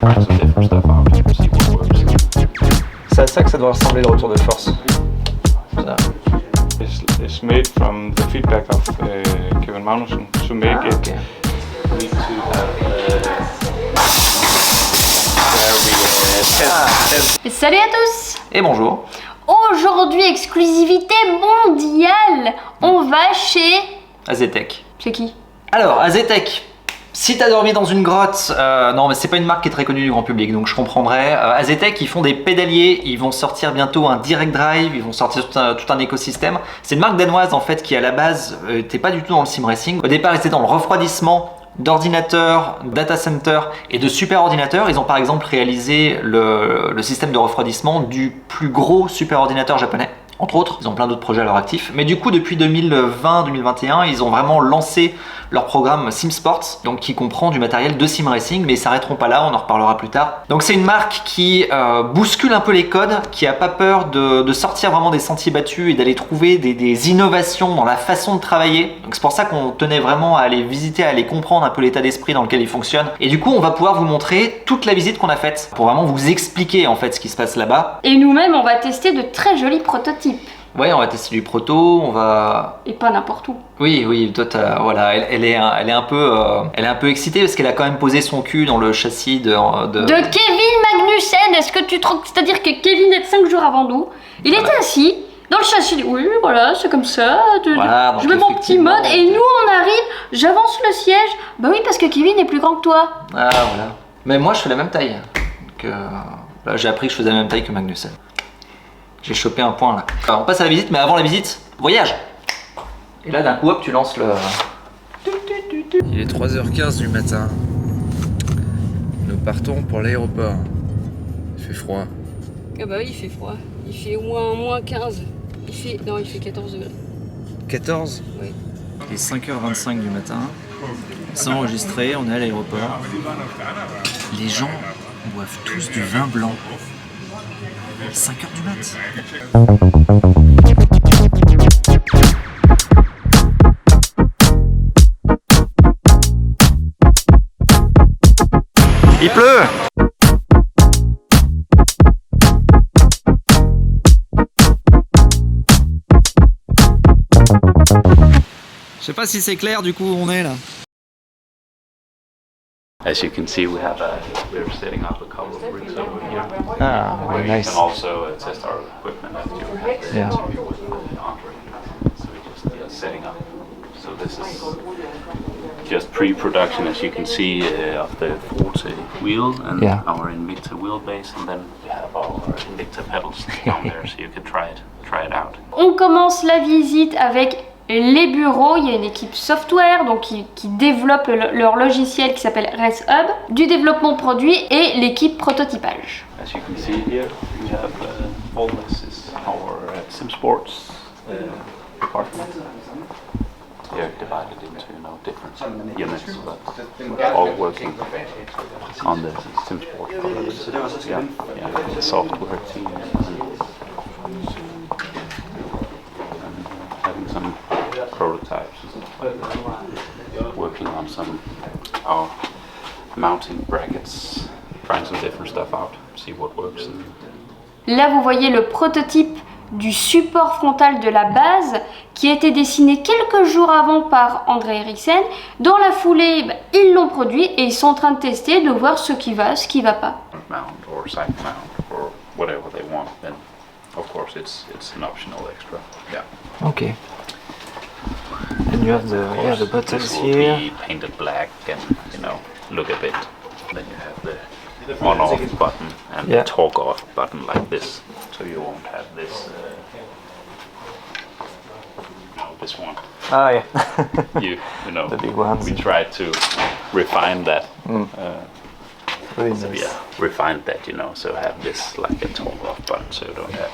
Try some different stuff out, see what works. C'est à ça que ça doit ressembler le retour de force. Ça. It's made from the feedback of Kevin Magnussen to make it. Okay. We need to have where we test. Salut à tous! Et bonjour. Aujourd'hui, exclusivité mondiale, on va chez... Azetec. C'est qui? Alors, Azetec. Si t'as dormi dans une grotte, non mais c'est pas une marque qui est très connue du grand public, donc je comprendrais. Azetec, ils font des pédaliers, ils vont sortir bientôt un direct drive, ils vont sortir tout un écosystème. C'est une marque danoise en fait qui à la base n'était pas du tout dans le sim racing. Au départ, ils étaient dans le refroidissement d'ordinateurs, data center et de super ordinateurs. Ils ont par exemple réalisé le système de refroidissement du plus gros super ordinateur japonais. Entre autres, ils ont plein d'autres projets à leur actif. Mais du coup, depuis 2020-2021, ils ont vraiment lancé leur programme SimSports, donc qui comprend du matériel de sim racing, mais ils s'arrêteront pas là, on en reparlera plus tard. Donc c'est une marque qui bouscule un peu les codes, qui a pas peur de sortir vraiment des sentiers battus et d'aller trouver des innovations dans la façon de travailler. Donc c'est pour ça qu'on tenait vraiment à aller visiter, à aller comprendre un peu l'état d'esprit dans lequel ils fonctionnent. Et du coup, on va pouvoir vous montrer toute la visite qu'on a faite, pour vraiment vous expliquer en fait ce qui se passe là-bas. Et nous-mêmes, on va tester de très jolis prototypes. Ouais, on va tester du proto, on va... Et pas n'importe où. Oui, toi, voilà, elle est un peu excitée parce qu'elle a quand même posé son cul dans le châssis de Kevin Magnussen. Est-ce que tu trouves... C'est-à-dire que Kevin est 5 jours avant nous. Il était assis dans le châssis. Il dit, oui, voilà, c'est comme ça. Voilà, donc je mets mon petit effectivement, mode et nous, on arrive, j'avance le siège. Bah oui, parce que Kevin est plus grand que toi. Ah, voilà. Mais moi, je fais la même taille. Donc, là, j'ai appris que je faisais la même taille que Magnussen. J'ai chopé un point là. Alors, on passe à la visite, mais avant la visite, voyage. Et là d'un coup hop tu lances le... Il est 3h15 du matin. Nous partons pour l'aéroport. Il fait froid. Ah bah oui, il fait froid. Il fait au moins 15. Il fait 14 degrés. 14 Oui. Il est 5h25 du matin. On s'est enregistré, on est à l'aéroport. Les gens boivent tous du vin blanc. 5h du mat. Il pleut. Je sais pas si c'est clair du coup où on est là. As you can see, we're setting up a couple of rigs over here. Ah, Where you nice. can also test our equipment at your house. Yeah. So we're just setting up. So this is just pre-production, as you can see, of the Forte wheel and Yeah. our Invicta wheelbase, and then we have our Invicta pedals down there, so you can try it out. On commence la visite avec les bureaux. Il y a une équipe software donc qui développe leur logiciel qui s'appelle RaceHub, du développement de produits et l'équipe prototypage. As you can see here, we have all this is our SimSports department. They're divided into different units, but all working on the SimSports products. Yeah, the software team and having some prototypes, working on some our mounting brackets, trying some different stuff out, see what works. Là, vous voyez le prototype du support frontal de la base qui a été dessiné quelques jours avant par André Eriksen. Dans la foulée, ils l'ont produit et ils sont en train de tester, de voir ce qui va pas. Mount or side mount or whatever they want, then of course it's an optional extra. Yeah. Okay. And you have the Of course, buttons this will here. be painted black and look a bit. Then you have the on-off button and Yeah. the talk-off button like this, so you won't have this. This one. Ah yeah. You know. The big ones. We tried to refine that. Really So nice. yeah, refined that, so have this like a talk-off button, so you don't have,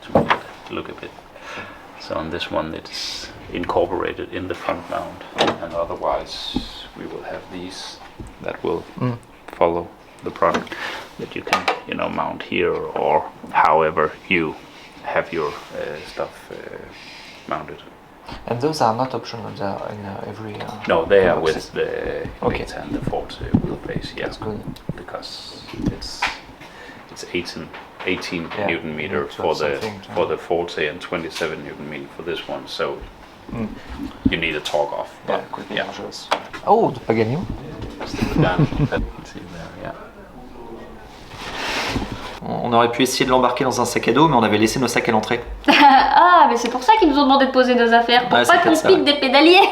to make it look a bit. So on this one, it's incorporated in the front mount, and otherwise we will have these that will follow the product that you can, mount here or however you have your stuff mounted. And those are not optional in every. No, they are boxes. with the Okay. Invicta and the Forte wheelbase. Yeah, That's good. because it's 18 Yeah, Newton meter to for have the something to- for the Forte and 27 Newton meter for this one. So you need a torque off. Yeah, But could be yeah, dangerous. Oh, the Pagani. stick it down. You can see there. Yeah. On aurait pu essayer de l'embarquer dans un sac à dos, mais on avait laissé nos sacs à l'entrée. Ah, mais c'est pour ça qu'ils nous ont demandé de poser nos affaires, pour Ouais, c'est pas qu'on peut-être ça, pique ouais. des pédaliers.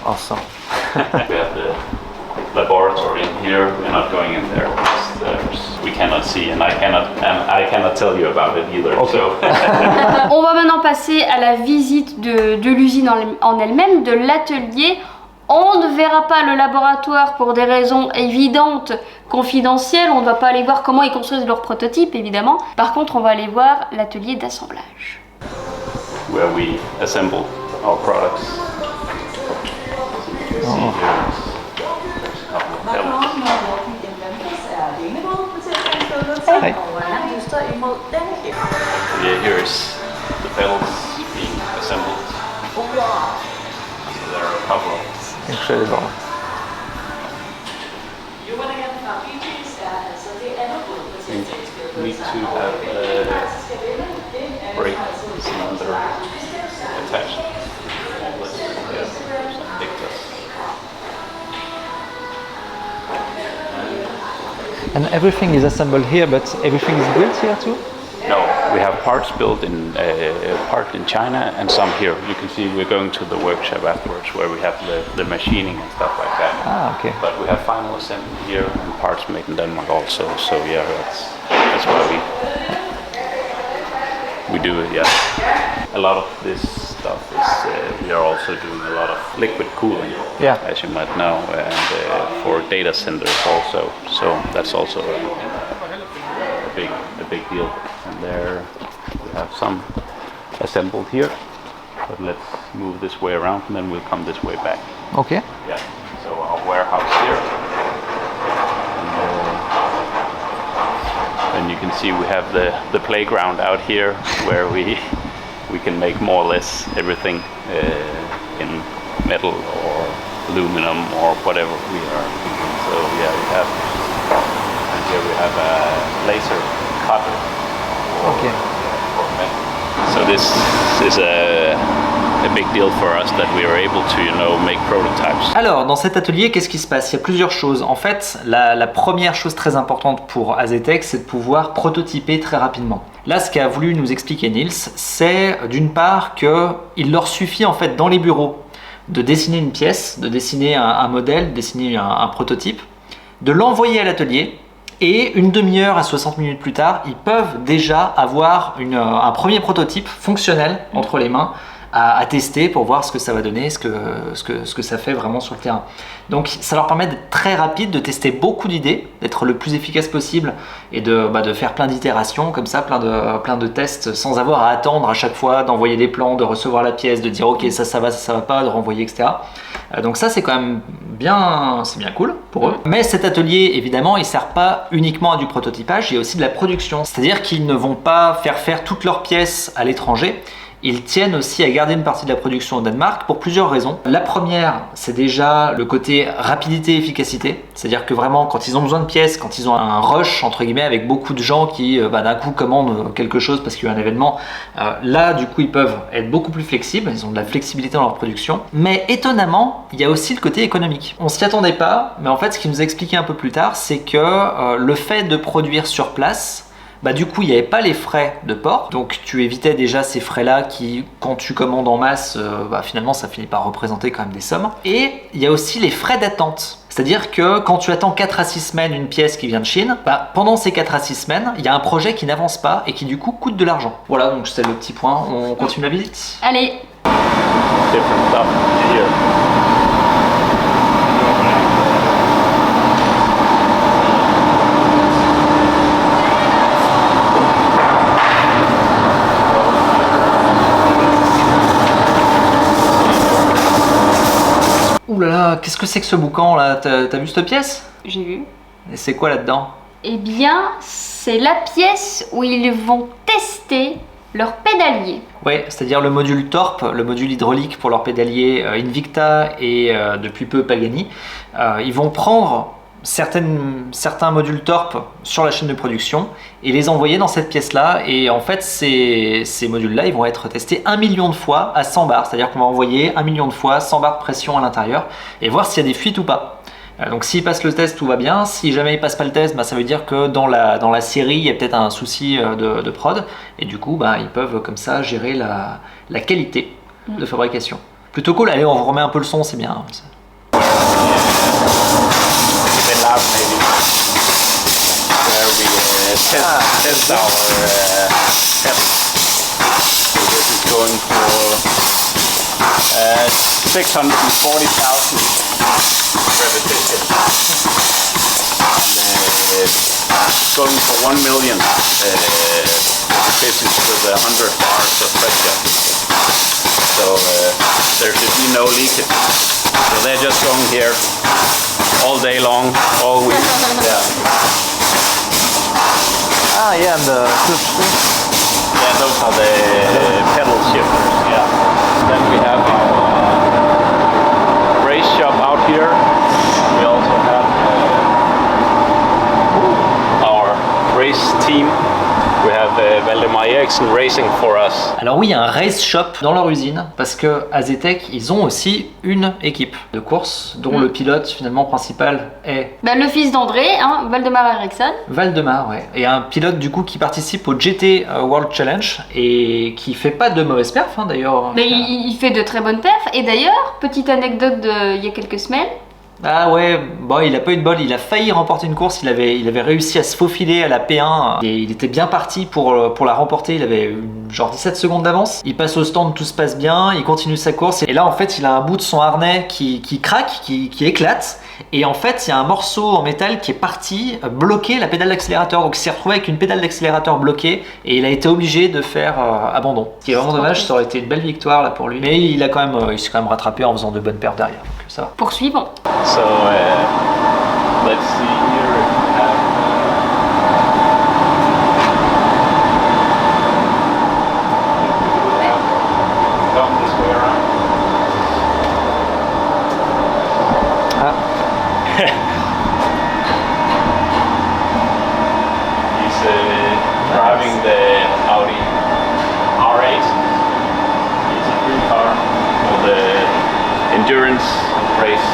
Awesome. We have the laboratory in here. We're not going in there. We cannot see, and I cannot tell you about it either. So. On va maintenant passer à la visite de l'usine en elle-même, de l'atelier. On ne verra pas le laboratoire pour des raisons évidentes, confidentielles. On ne va pas aller voir comment ils construisent leurs prototypes, évidemment. Par contre, on va aller voir l'atelier d'assemblage. Where we assemble our products. You can see here, there's a couple of pellets. Yeah, here's the pellets being assembled. So there are a couple of. Incredible. Need to have brake cylinder attached. Yeah, some dictas. And everything is assembled here, but everything is built here too? No, we have parts built in part in China and some here. You can see we're going to the workshop afterwards where we have the machining and stuff like that. Ah, okay. But we have final assembly here and parts made in Denmark also. So yeah, that's why we do it. Yeah, a lot of this stuff is we are also doing a lot of liquid cooling. Yeah. As you might know, and for data centers also. So that's also a big deal. And there we have some assembled here. But let's move this way around and then we'll come this way back. Okay. Yeah. So our warehouse here. And you can see we have the playground out here where we can make more or less everything in metal or aluminum or whatever we are thinking. So yeah, we have, and here we have a laser cutter Okay. for metal. So this is a big deal for us that we are able to, make prototypes. Alors, dans cet atelier, qu'est-ce qui se passe? Il y a plusieurs choses. En fait, la première chose très importante pour Azetec, c'est de pouvoir prototyper très rapidement. Là, ce qu'a voulu nous expliquer Niels, c'est d'une part qu'il leur suffit en fait dans les bureaux de dessiner une pièce, de dessiner un modèle, de dessiner un prototype, de l'envoyer à l'atelier, et une demi-heure à 60 minutes plus tard, ils peuvent déjà avoir un premier prototype fonctionnel entre les mains à tester pour voir ce que ça va donner, ce que ça fait vraiment sur le terrain. Donc ça leur permet d'être très rapide, de tester beaucoup d'idées, d'être le plus efficace possible et de faire plein d'itérations comme ça, plein de tests sans avoir à attendre à chaque fois d'envoyer des plans, de recevoir la pièce, de dire ok ça va pas, de renvoyer etc. Donc ça c'est quand même bien cool pour eux. Mais cet atelier évidemment il sert pas uniquement à du prototypage, il y a aussi de la production. C'est-à-dire qu'ils ne vont pas faire toutes leurs pièces à l'étranger. Ils tiennent aussi à garder une partie de la production au Danemark pour plusieurs raisons. La première, c'est déjà le côté rapidité et efficacité. C'est-à-dire que vraiment, quand ils ont besoin de pièces, quand ils ont un rush, entre guillemets, avec beaucoup de gens qui d'un coup commandent quelque chose parce qu'il y a un événement, là, du coup, ils peuvent être beaucoup plus flexibles. Ils ont de la flexibilité dans leur production. Mais étonnamment, il y a aussi le côté économique. On s'y attendait pas, mais en fait, ce qu'il nous a expliqué un peu plus tard, c'est que le fait de produire sur place, du coup il n'y avait pas les frais de port, donc tu évitais déjà ces frais là qui, quand tu commandes en masse, finalement ça finit par représenter quand même des sommes. Et il y a aussi les frais d'attente, c'est-à-dire que quand tu attends 4 à 6 semaines une pièce qui vient de Chine, pendant ces 4 à 6 semaines il y a un projet qui n'avance pas et qui du coup coûte de l'argent. Voilà, donc c'est le petit point. On continue la visite. Allez. Different stuff here. Ouh là là, qu'est-ce que c'est que ce boucan là? T'as vu cette pièce? J'ai vu. Et c'est quoi là-dedans? Eh bien, c'est la pièce où ils vont tester leur pédalier. Ouais, c'est-à-dire le module Torp, le module hydraulique pour leur pédalier Invicta et depuis peu Pagani. Ils vont prendre certains modules Torp sur la chaîne de production et les envoyer dans cette pièce-là. Et en fait, ces modules-là, ils vont être testés 1 million de fois à 100 bars. C'est-à-dire qu'on va envoyer 1 million de fois 100 bars de pression à l'intérieur et voir s'il y a des fuites ou pas. Donc s'ils passent le test, tout va bien. Si jamais ils passent pas le test, ça veut dire que dans la série, il y a peut-être un souci de prod. Et du coup, ils peuvent comme ça gérer la qualité de fabrication. Plutôt cool. Allez, on remet un peu le son, c'est bien. The lab maybe where we test our pedals. So this is going for 640,000 repetitions. And going for 1 million repetitions with 100 bars of pressure. So there should be no leakage. So they're just going here all day long, all week. Yeah. Yeah, and Yeah, those are the pedal shifters. Yeah. Then we have our race shop out here. We also have our race team. We have Valdemar Eriksson racing for us. Alors oui, il y a un race shop dans leur usine parce que AZTEC, ils ont aussi une équipe de course dont le pilote finalement principal est Le fils d'André, Valdemar Eriksson. Valdemar, ouais. Et un pilote du coup qui participe au GT World Challenge et qui fait pas de mauvaise perf d'ailleurs. Mais il fait de très bonnes perfs. Et d'ailleurs, petite anecdote il y a quelques semaines, Ah ouais, il a pas eu de bol, il a failli remporter une course, il avait réussi à se faufiler à la P1 et il était bien parti pour la remporter, il avait genre 17 secondes d'avance. Il passe au stand, tout se passe bien, il continue sa course et là en fait il a un bout de son harnais qui craque, qui éclate et en fait il y a un morceau en métal qui est parti bloquer la pédale d'accélérateur, donc il s'est retrouvé avec une pédale d'accélérateur bloquée et il a été obligé de faire abandon. Ce qui est vraiment dommage, ça aurait été une belle victoire là pour lui, mais il s'est quand même rattrapé en faisant de bonnes perfs derrière, donc ça va. poursuivons. So let's see here. Come this way around. He's driving the Audi R8. It's a dream car for the endurance race.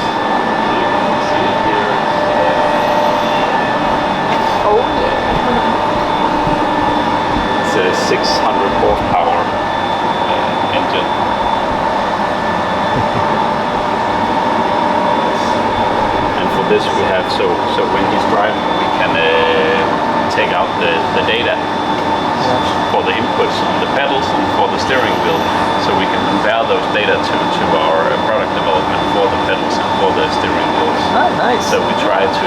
It's a 600 horsepower engine. And for this we have, so when he's driving we can take out the data for the inputs on the pedals and for the steering wheel, so we can compare those data to our product development for the pedals and for the steering wheels. Ah, nice. So we try to,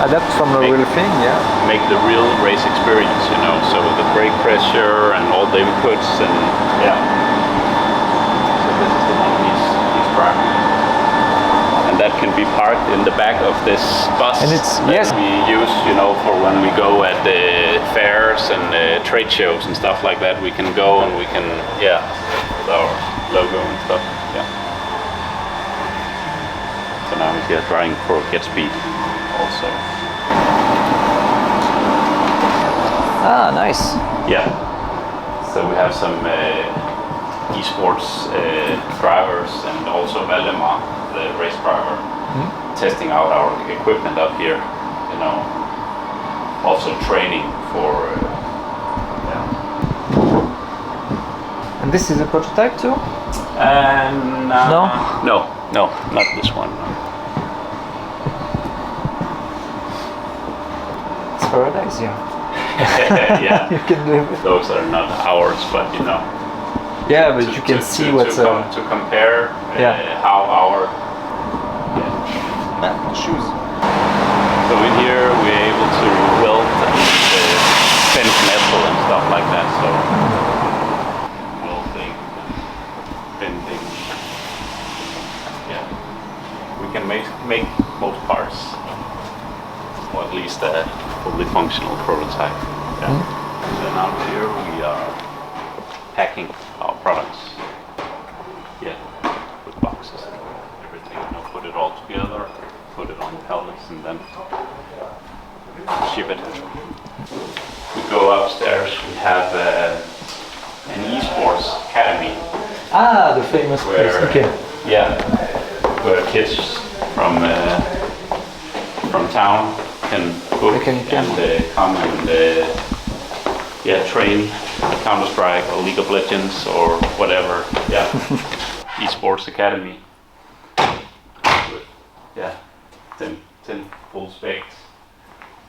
Adapt from the real thing, yeah. make the real race experience, so the brake pressure and all the inputs and yeah. So this is the one he's driving. And that can be parked in the back of this bus And it's- that yes. we use, for when we go at the fairs and trade shows and stuff like that. We can go and we can, with our logo and stuff, yeah. So now he's here trying for Get Speed also. Ah, nice. Yeah. So we have some esports drivers and also Valdemar, the race driver, testing out our equipment up here. Also training for. And this is a prototype too? And No? No, not this one. It's paradise, yeah. Yeah. You can do it. Those are not ours, but Yeah, but you can see what's to compare how our shoes. So in here we're able to weld and bend metal and stuff like that. So welding, bending, we can make most parts, or at least a fully functional prototype. Yeah. And out here we are packing our products. Yeah, with boxes and everything. Put it all together, put it on pallets, and then ship it. We go upstairs. We have an esports academy. Ah, the famous place. Where, Okay. yeah, where kids from town can book Okay, yeah. and come and train Counter-Strike or League of Legends or whatever. Yeah, esports academy. Yeah, 10 full specs.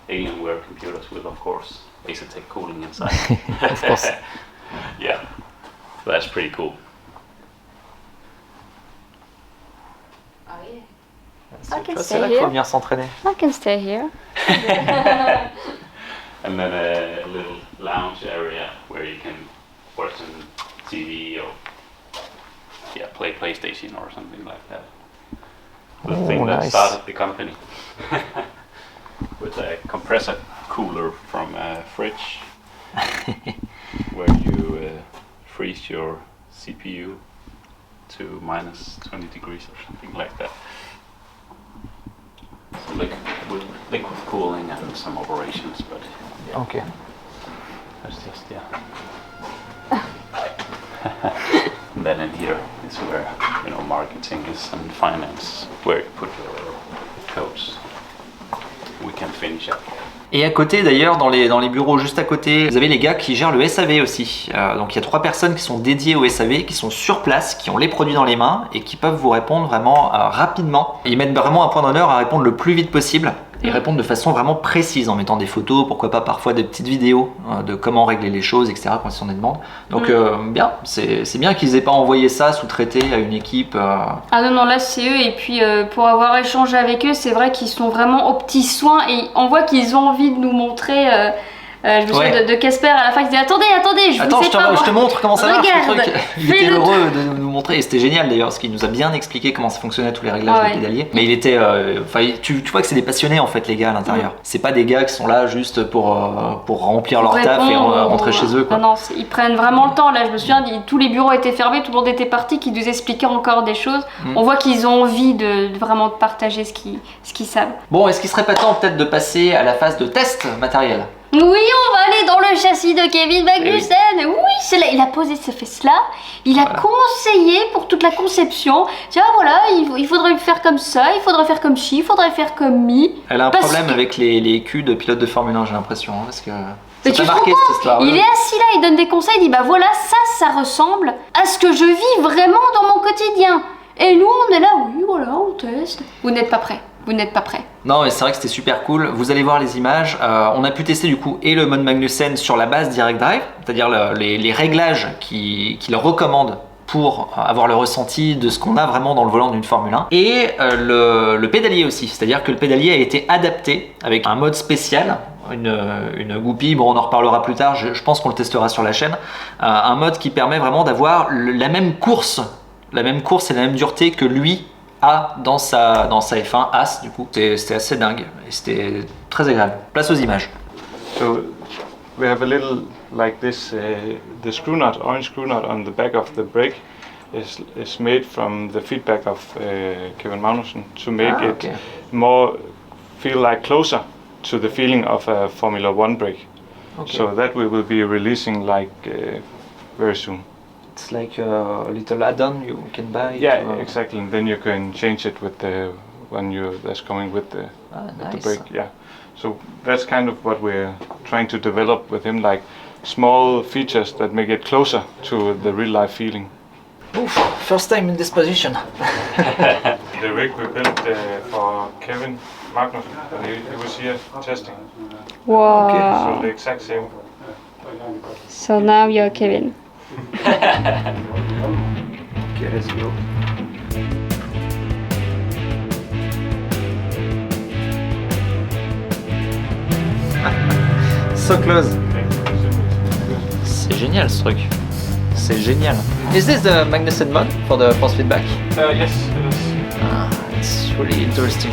Alienware computers with, of course, Asetek cooling inside. Of course. Yeah, so that's pretty cool. I can C'est stay là qu'il faut here. venir s'entraîner. I can stay here. And then a little lounge area where you can watch some TV or play PlayStation or something like that. The thing that nice. started the company with a compressor cooler from a fridge where you freeze your CPU to minus 20 degrees or something like that. So liquid cooling and some operations, but Ok. that's just And then in here is where marketing is and finance, where you put your codes. We can finish up. Et à côté d'ailleurs, dans les bureaux juste à côté, vous avez les gars qui gèrent le SAV aussi. Donc il y a 3 personnes qui sont dédiées au SAV, qui sont sur place, qui ont les produits dans les mains et qui peuvent vous répondre vraiment rapidement. Et ils mettent vraiment un point d'honneur à répondre le plus vite possible et répondre de façon vraiment précise en mettant des photos, pourquoi pas parfois des petites vidéos de comment régler les choses, etc. quand ils sont des demandes. Donc bien, c'est bien qu'ils aient pas envoyé ça sous-traité à une équipe. Ah non, là c'est eux, et puis pour avoir échangé avec eux, c'est vrai qu'ils sont vraiment aux petits soins et on voit qu'ils ont envie de nous montrer. Je me souviens de Casper à la fin, il disait attendez, je Attends, vous sais pas. je te montre comment ça marche le Regarde, truc. Il était fais-le. heureux de nous montrer et c'était génial d'ailleurs parce qu'il nous a bien expliqué comment ça fonctionnait tous les réglages Ouais. des pédaliers. Mais il était, tu vois que c'est des passionnés en fait les gars à l'intérieur. C'est pas des gars qui sont là juste pour remplir leur taf et rentrer chez eux quoi. Non, ils prennent vraiment le temps. Là, je me souviens, tous les bureaux étaient fermés, tout le monde était parti, qui nous expliquaient encore des choses. On voit qu'ils ont envie de vraiment de partager ce qu'ils savent. Bon, est-ce qu'il serait pas temps peut-être de passer à la phase de test matériel? Oui, on va aller dans le châssis de Kevin Magnussen. Oui, c'est là. Il a posé ce fesse-là. Il a conseillé pour toute la conception. Tiens, voilà, il faudrait faire comme ça, il faudrait faire comme ci, il faudrait faire comme mi. Elle a un Parce problème que- avec les culs de pilote de Formule 1, j'ai l'impression, parce que Mais ça tu t'a marqué comprends, cette histoire. il est assis là, il donne des conseils, il dit bah voilà, ça ressemble à ce que je vis vraiment dans mon quotidien. Et nous, on est là, oui, voilà, on teste. Vous n'êtes pas prêts. Vous n'êtes pas prêts. Non, mais c'est vrai que c'était super cool. Vous allez voir les images. On a pu tester du coup et le mode Magnussen sur la base Direct Drive, c'est-à-dire les réglages qu'il recommande pour avoir le ressenti de ce qu'on a vraiment dans le volant d'une Formule 1. Et le pédalier aussi, c'est-à-dire que le pédalier a été adapté avec un mode spécial, une goupille, bon on en reparlera plus tard, je pense qu'on le testera sur la chaîne, un mode qui permet vraiment d'avoir la même course et la même dureté que lui a dans sa F1 As du coup. C'était assez dingue et c'était très agréable. Place aux images. So we have a little like this, the screw nut, orange screw nut on the back of the brake is made from the feedback of Kevin Magnussen to make it okay. more feel like closer to the feeling of a Formula One brake. Okay. So that we will be releasing like very soon. It's like a little add-on you can buy. Yeah, exactly. And then you can change it with the that's coming with the nice. brake. Yeah. So that's kind of what we're trying to develop with him, like small features that make it closer to the real life feeling. Oof, first time in this position. The rig we built for Kevin Magnussen, when he was here testing. Wow. So the exact same. So now you're Kevin. Okay, let's go. So close. C'est génial ce truc. C'est génial. Is this the Magnussen mod for the force feedback? Yes, it is. Ah, it's really interesting.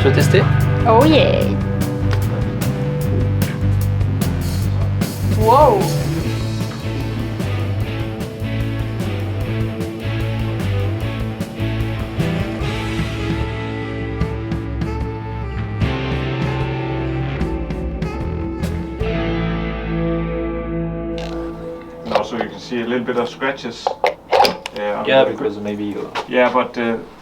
Tu veux tester? Oh yeah. Wow. And also you can see a little bit of scratches. On Yeah, the- because maybe. Yeah, but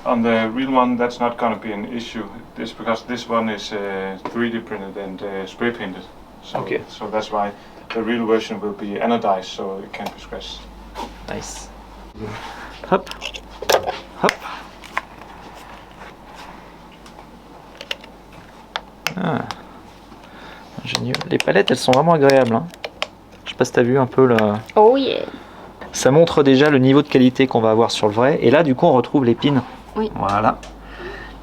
on the real one, that's not gonna be an issue. This because this one is 3D printed and spray painted. So, Okay. So that's why the real version will be anodized, so it can't be scratched. Nice. Hop, hop. Ah. Ingénieux. Les palettes, elles sont vraiment agréables. Hein. Je sais pas si t'as vu un peu là. Oh yeah. Ça montre déjà le niveau de qualité qu'on va avoir sur le vrai. Et là, du coup, on retrouve les pins. Oui. Voilà.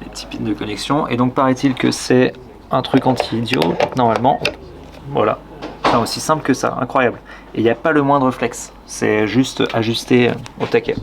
Les petits pins de connexion. Et donc, paraît-il que c'est un truc anti-idiot. Normalement, voilà. Enfin, aussi simple que ça. Incroyable. Et il n'y a pas le moindre flex. C'est juste ajusté au taquet.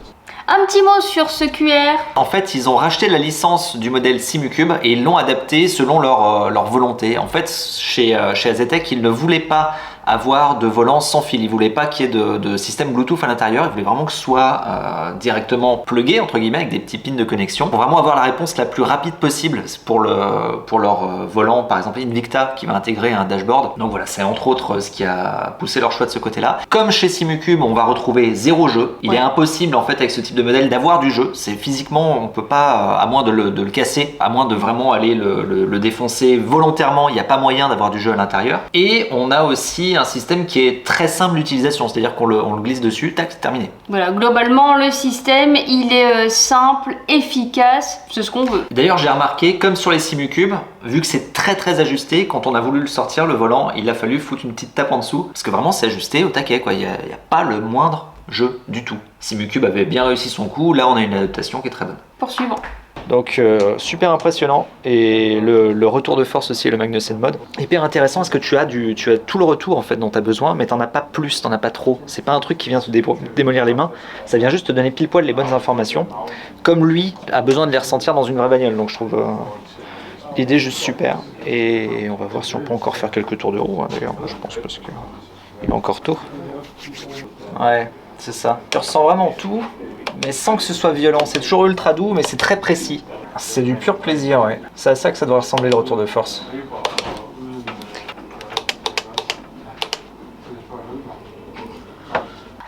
Un petit mot sur ce QR. En fait, ils ont racheté la licence du modèle Simucube et ils l'ont adapté selon leur volonté. En fait, chez Azetec, ils ne voulaient pas avoir de volant sans fil. Ils voulaient pas qu'il y ait de système Bluetooth à l'intérieur. Ils voulaient vraiment que ce soit directement plugué, entre guillemets, avec des petits pins de connexion. Pour vraiment avoir la réponse la plus rapide possible pour leur volant, par exemple Invicta, qui va intégrer un dashboard. Donc voilà, c'est entre autres ce qui a poussé leur choix de ce côté-là. Comme chez Simucube, on va retrouver 0 jeu. Il est impossible, en fait, avec ce type de modèle, d'avoir du jeu. C'est physiquement, on peut pas, à moins de le casser, à moins de vraiment aller le défoncer volontairement, il n'y a pas moyen d'avoir du jeu à l'intérieur. Et on a aussi un système qui est très simple d'utilisation, c'est-à-dire qu'on le glisse dessus, tac, c'est terminé. Voilà, globalement, le système, il est simple, efficace, c'est ce qu'on veut. D'ailleurs, j'ai remarqué, comme sur les Simucube, vu que c'est très ajusté, quand on a voulu le sortir, le volant, il a fallu foutre une petite tape en dessous, parce que vraiment, c'est ajusté au taquet, quoi. Il n'y a pas le moindre jeu du tout. Simucube avait bien réussi son coup, là, on a une adaptation qui est très bonne. Poursuivons. Donc super impressionnant, et le retour de force aussi, le Magnussen mode. Hyper intéressant parce que tu as tout le retour en fait dont tu as besoin, mais t'en as pas plus, t'en as pas trop. C'est pas un truc qui vient te démolir les mains, ça vient juste te donner pile poil les bonnes informations, comme lui a besoin de les ressentir dans une vraie bagnole. Donc je trouve l'idée juste super, et on va voir si on peut encore faire quelques tours de roue, hein, d'ailleurs, je pense, parce que il est encore tôt. Ouais, c'est ça. Tu ressens vraiment tout, mais sans que ce soit violent. C'est toujours ultra doux, mais c'est très précis. C'est du pur plaisir, ouais. C'est à ça que ça doit ressembler le retour de force.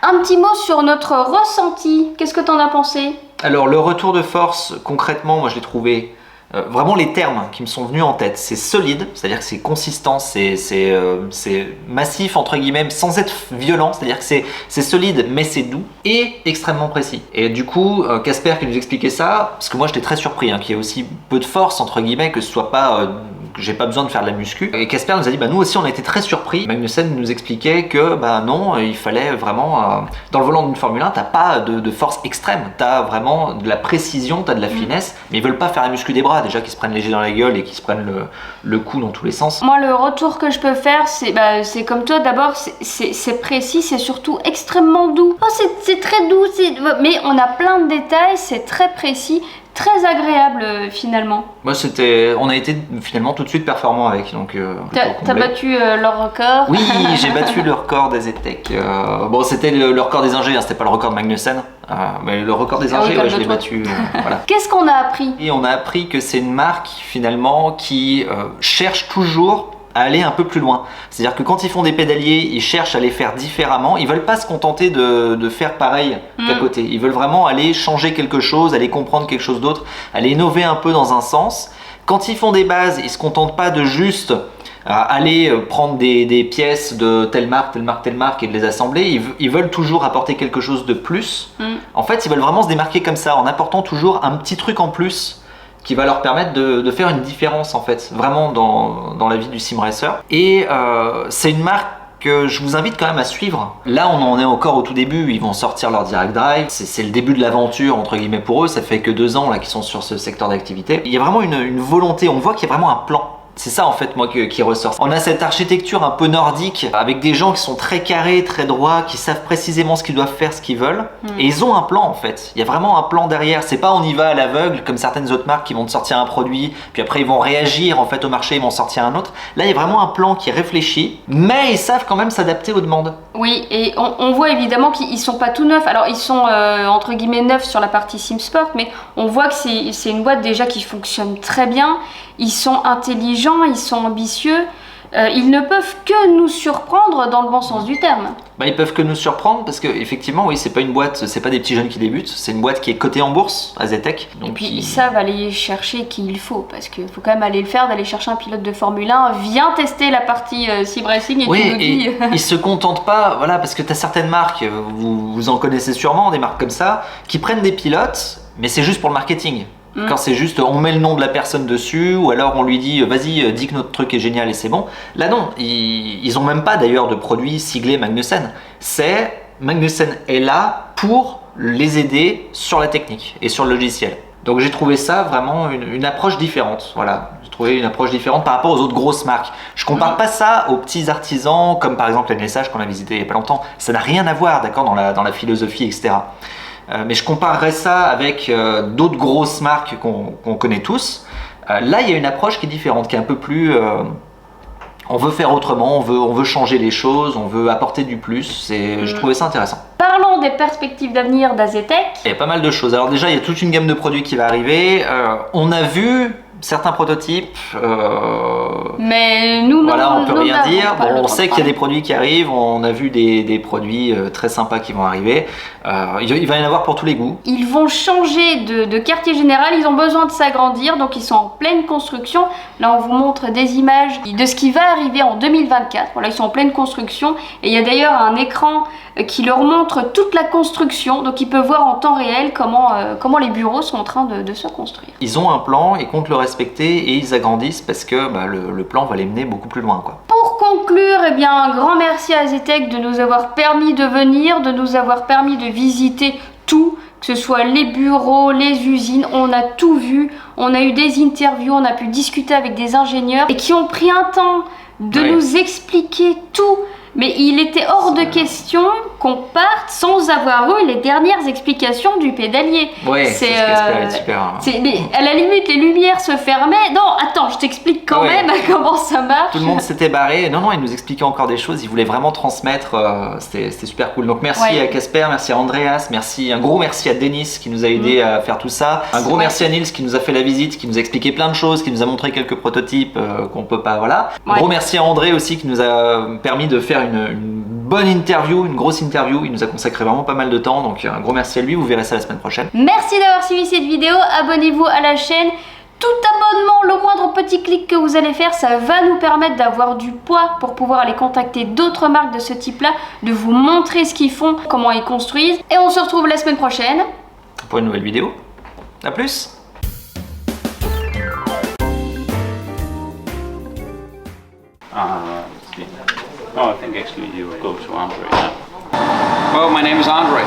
Un petit mot sur notre ressenti. Qu'est-ce que t'en as pensé? Alors, le retour de force, concrètement, moi je l'ai trouvé... vraiment les termes qui me sont venus en tête, c'est solide, c'est-à-dire que c'est consistant, c'est massif entre guillemets, sans être violent, c'est-à-dire que c'est solide mais c'est doux et extrêmement précis. Et du coup, Casper qui nous expliquait ça, parce que moi j'étais très surpris, hein, qu'il y ait aussi peu de force entre guillemets, que ce soit pas que j'ai pas besoin de faire de la muscu. Et Casper nous a dit, bah nous aussi on a été très surpris. Magnussen nous expliquait que bah non, il fallait vraiment dans le volant d'une Formule 1, t'as pas de force extrême, t'as vraiment de la précision, t'as de la finesse, mais ils veulent pas faire la muscu des bras, déjà qu'ils se prennent léger dans la gueule et qu'ils se prennent le coup dans tous les sens. Moi, le retour que je peux faire, c'est comme toi, d'abord, c'est précis, c'est surtout extrêmement doux. Oh, c'est très doux, mais on a plein de détails, c'est très précis, très agréable finalement. Moi on a été finalement tout de suite performant avec, donc T'as battu leur record. Oui, j'ai battu le record d'Azetec. Bon, c'était le record des ingés, hein, c'était pas le record de Magnussen, mais le record des ingés, ouais, je l'ai battu. Voilà. Qu'est-ce qu'on a appris? Et on a appris que c'est une marque finalement qui cherche toujours à aller un peu plus loin. C'est-à-dire que quand ils font des pédaliers, ils cherchent à les faire différemment. Ils veulent pas se contenter de faire pareil qu'à côté. Ils veulent vraiment aller changer quelque chose, aller comprendre quelque chose d'autre, aller innover un peu dans un sens. Quand ils font des bases, ils se contentent pas de juste aller prendre des pièces de telle marque et de les assembler. Ils veulent toujours apporter quelque chose de plus. En fait, ils veulent vraiment se démarquer comme ça, en apportant toujours un petit truc en plus qui va leur permettre de faire une différence en fait, vraiment dans la vie du sim racer. Et c'est une marque que je vous invite quand même à suivre. Là, on en est encore au tout début, ils vont sortir leur direct drive, c'est le début de l'aventure entre guillemets pour eux, ça fait que 2 ans là qu'ils sont sur ce secteur d'activité. Il y a vraiment une volonté, on voit qu'il y a vraiment un plan. C'est ça en fait moi qui ressort. On a cette architecture un peu nordique avec des gens qui sont très carrés, très droits, qui savent précisément ce qu'ils doivent faire, ce qu'ils veulent. Et ils ont un plan en fait. Il y a vraiment un plan derrière. C'est pas on y va à l'aveugle comme certaines autres marques qui vont te sortir un produit, puis après ils vont réagir en fait au marché, ils vont sortir un autre. Là il y a vraiment un plan qui est réfléchi, mais ils savent quand même s'adapter aux demandes. Oui, et on voit évidemment qu'ils sont pas tout neufs. Alors ils sont entre guillemets neufs sur la partie SimSport, mais on voit que c'est une boîte déjà qui fonctionne très bien. Ils sont intelligents, ils sont ambitieux. Ils ne peuvent que nous surprendre dans le bon sens du terme. Bah, ils peuvent que nous surprendre parce que effectivement, oui, c'est pas une boîte, c'est pas des petits jeunes qui débutent, c'est une boîte qui est cotée en bourse, AZTech. Et puis ils savent aller chercher qui il faut, parce qu'il faut quand même aller le faire, d'aller chercher un pilote de Formule 1, viens tester la partie sim racing et oui, tu nous dis. Et ils se contentent pas, voilà, parce que tu as certaines marques, vous en connaissez sûrement, des marques comme ça, qui prennent des pilotes, mais c'est juste pour le marketing. Quand c'est juste on met le nom de la personne dessus ou alors on lui dit vas-y dis que notre truc est génial et c'est bon. Là non, ils ont même pas d'ailleurs de produit siglé Magnussen. C'est Magnussen est là pour les aider sur la technique et sur le logiciel. Donc j'ai trouvé ça vraiment une approche différente. Voilà, j'ai trouvé une approche différente par rapport aux autres grosses marques. Je compare pas ça aux petits artisans comme par exemple l'NSH qu'on a visité il y a pas longtemps. Ça n'a rien à voir, d'accord, dans la philosophie, etc. Mais je comparerais ça avec d'autres grosses marques qu'on connaît tous. Là, il y a une approche qui est différente, qui est un peu plus... on veut faire autrement, on veut changer les choses, on veut apporter du plus. Je trouvais ça intéressant. Parlons des perspectives d'avenir d'AZTech. Il y a pas mal de choses. Alors déjà, il y a toute une gamme de produits qui va arriver. On a vu certains prototypes. Mais nous, voilà, on peut nous rien dire. pas Bon, le on sait qu'il y a des produits qui arrivent. On a vu des produits très sympas qui vont arriver. Il va y en avoir pour tous les goûts. Ils vont changer de quartier général, ils ont besoin de s'agrandir, donc ils sont en pleine construction. Là, on vous montre des images de ce qui va arriver en 2024. Voilà, ils sont en pleine construction. Et il y a d'ailleurs un écran qui leur montre toute la construction. Donc, ils peuvent voir en temps réel comment les bureaux sont en train de se construire. Ils ont un plan, ils comptent le respecter et ils agrandissent parce que le plan va les mener beaucoup plus loin, quoi. Pour conclure, eh bien, un grand merci à AZTech de nous avoir permis de venir, de nous avoir permis de visiter tout, que ce soit les bureaux, les usines, on a tout vu, on a eu des interviews, on a pu discuter avec des ingénieurs et qui ont pris un temps de nous expliquer tout. Mais il était hors de question qu'on parte sans avoir eu les dernières explications du pédalier. Ouais, c'est ce qu'espérait super. Mais à la limite, les lumières se fermaient. Non, attends, je t'explique quand même comment ça marche. Tout le monde s'était barré. Non, il nous expliquait encore des choses. Il voulait vraiment transmettre. C'était super cool. Donc merci à Casper, merci à Andreas, un gros merci à Denis qui nous a aidé à faire tout ça. Un gros merci à Nils qui nous a fait la visite, qui nous a expliqué plein de choses, qui nous a montré quelques prototypes qu'on peut pas. Voilà. Un gros merci à André aussi qui nous a permis de faire une bonne interview, une grosse interview. Il nous a consacré vraiment pas mal de temps, donc un gros merci à lui. Vous verrez ça la semaine prochaine. Merci d'avoir suivi cette vidéo. Abonnez-vous à la chaîne. Tout abonnement, le moindre petit clic que vous allez faire, ça va nous permettre d'avoir du poids pour pouvoir aller contacter d'autres marques de ce type-là, de vous montrer ce qu'ils font, comment ils construisent. Et on se retrouve la semaine prochaine pour une nouvelle vidéo. À plus. No, I think actually you go to Andre now. Well, my name is Andre.